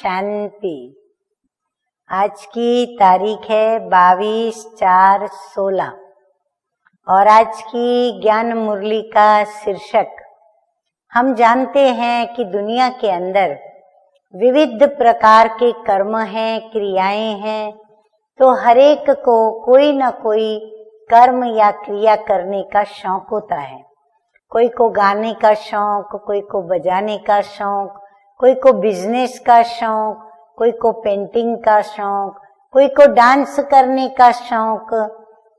शांति। आज की तारीख है 22/4/16 और आज की ज्ञान मुरली का शीर्षक, हम जानते हैं कि दुनिया के अंदर विविध प्रकार के कर्म हैं, क्रियाएं हैं, तो हर एक को कोई न कोई कर्म या क्रिया करने का शौक होता है। कोई को गाने का शौक, कोई को बजाने का शौक, कोई को बिजनेस का शौक, कोई को पेंटिंग का शौक, कोई को डांस करने का शौक।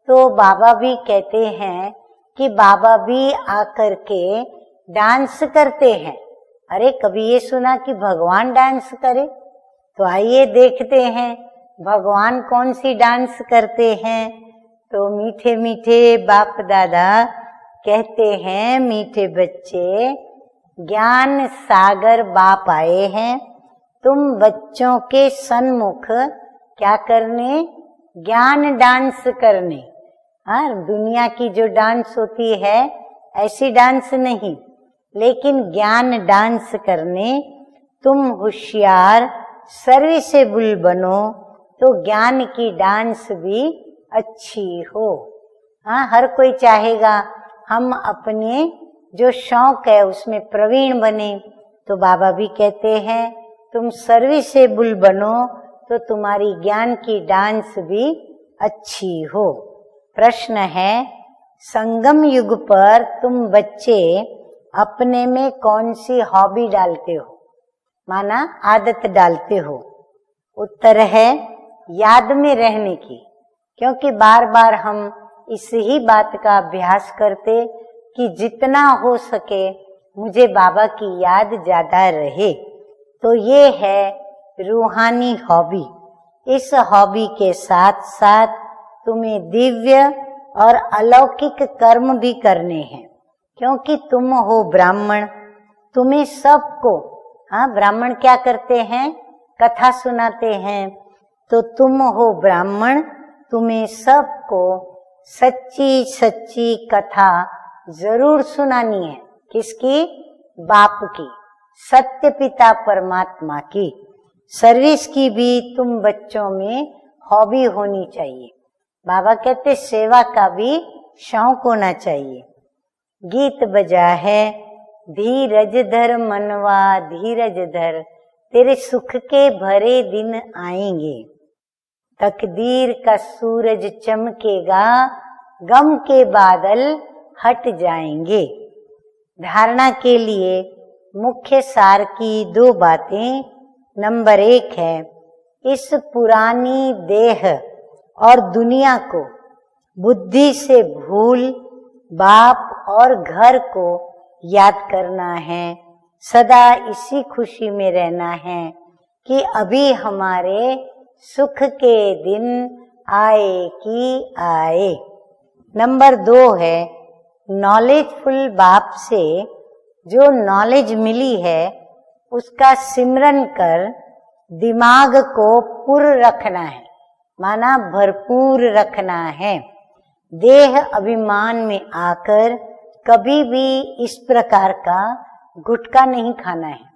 तो बाबा भी कहते हैं कि बाबा भी आकर के डांस करते हैं। अरे कभी ये सुना कि भगवान डांस करे? तो आइए देखते हैं भगवान कौन सी डांस करते हैं। तो मीठे मीठे बाप दादा कहते हैं, मीठे बच्चे, ज्ञान सागर बाप आए हैं तुम बच्चों के सन्मुख क्या करने? ज्ञान डांस करने। हाँ, दुनिया की जो डांस होती है ऐसी डांस नहीं, लेकिन ज्ञान डांस करने। तुम होशियार सर्विसेबल बनो तो ज्ञान की डांस भी अच्छी हो। हाँ, हर कोई चाहेगा हम अपने जो शौक है उसमें प्रवीण बने। तो बाबा भी कहते हैं तुम सर्विसेबल बनो तो तुम्हारी ज्ञान की डांस भी अच्छी हो। प्रश्न है, संगम युग पर तुम बच्चे अपने में कौन सी हॉबी डालते हो, माना आदत डालते हो? उत्तर है याद में रहने की, क्योंकि बार बार हम इस ही बात का अभ्यास करते कि जितना हो सके मुझे बाबा की याद ज्यादा रहे। तो ये है रूहानी हॉबी। इस हॉबी के साथ साथ तुम्हें दिव्य और अलौकिक कर्म भी करने हैं, क्योंकि तुम हो ब्राह्मण। तुम्हें सबको, हाँ, ब्राह्मण क्या करते हैं? कथा सुनाते हैं। तो तुम हो ब्राह्मण, तुम्हें सबको सच्ची सच्ची कथा जरूर सुनानी है। किसकी? बाप की, सत्य पिता परमात्मा की। सर्विस की भी तुम बच्चों में हॉबी होनी चाहिए। बाबा कहते सेवा का भी शौक होना चाहिए। गीत बजा है, धीरज धर मनवा धीरज धर, तेरे सुख के भरे दिन आएंगे। तकदीर का सूरज चमकेगा, गम के बादल हट जाएंगे। धारणा के लिए मुख्य सार की 2 बातें। नंबर 1 है, इस पुरानी देह और दुनिया को बुद्धि से भूल बाप और घर को याद करना है। सदा इसी खुशी में रहना है कि अभी हमारे सुख के दिन आए कि आए। नंबर 2 है, नॉलेजफुल बाप से जो नॉलेज मिली है उसका सिमरन कर दिमाग को पुर रखना है, माना भरपूर रखना है। देह अभिमान में आकर कभी भी इस प्रकार का गुटखा नहीं खाना है।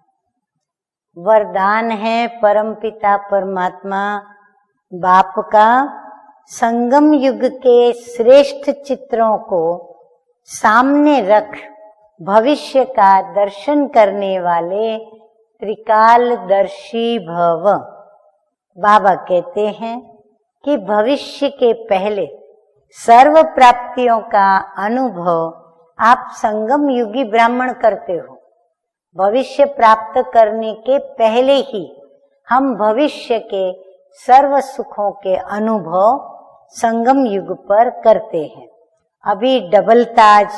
वरदान है परमपिता परमात्मा बाप का, संगम युग के श्रेष्ठ चित्रों को सामने रख भविष्य का दर्शन करने वाले त्रिकालदर्शी भव। बाबा कहते हैं कि भविष्य के पहले सर्व प्राप्तियों का अनुभव आप संगम युगी ब्राह्मण करते हो। भविष्य प्राप्त करने के पहले ही हम भविष्य के सर्व सुखों के अनुभव संगम युग पर करते हैं। अभी डबल ताज,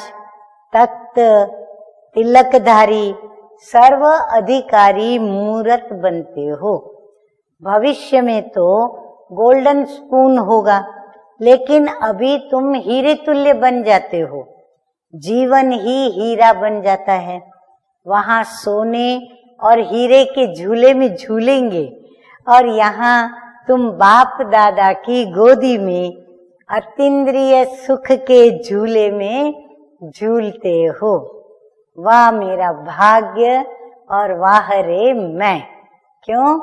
तख्त, तिलकधारी, सर्व अधिकारी मूर्त बनते हो। भविष्य में तो गोल्डन स्पून होगा, लेकिन अभी तुम हीरे तुल्य बन जाते हो। जीवन ही हीरा बन जाता है। वहां सोने और हीरे के झूले में झूलेंगे और यहाँ तुम बाप दादा की गोदी में अतीन्द्रिय सुख के झूले में झूलते हो। वाह मेरा भाग्य और वाह रे मैं। क्यों?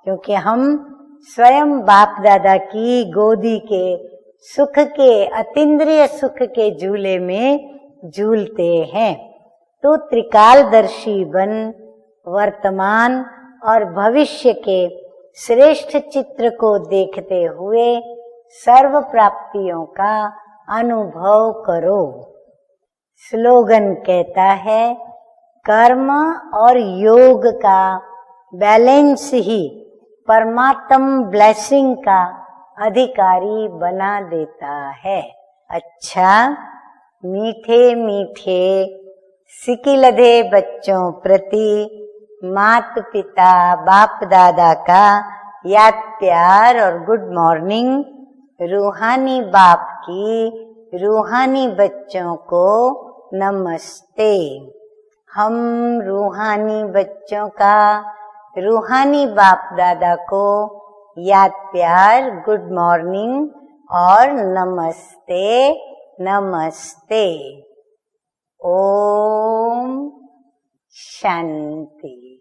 क्योंकि हम स्वयं बाप दादा की गोदी के सुख के, अतीन्द्रिय सुख के झूले में झूलते हैं। तो त्रिकालदर्शी बन वर्तमान और भविष्य के श्रेष्ठ चित्र को देखते हुए सर्व प्राप्तियों का अनुभव करो। स्लोगन कहता है, कर्म और योग का बैलेंस ही परमात्म ब्लेसिंग का अधिकारी बना देता है। अच्छा, मीठे मीठे सिकिलधे बच्चों प्रति मात पिता बाप दादा का याद प्यार और गुड मॉर्निंग। रूहानी बाप की रूहानी बच्चों को नमस्ते। हम रूहानी बच्चों का रूहानी बाप दादा को याद प्यार, गुड मॉर्निंग और नमस्ते नमस्ते। ओम शांति।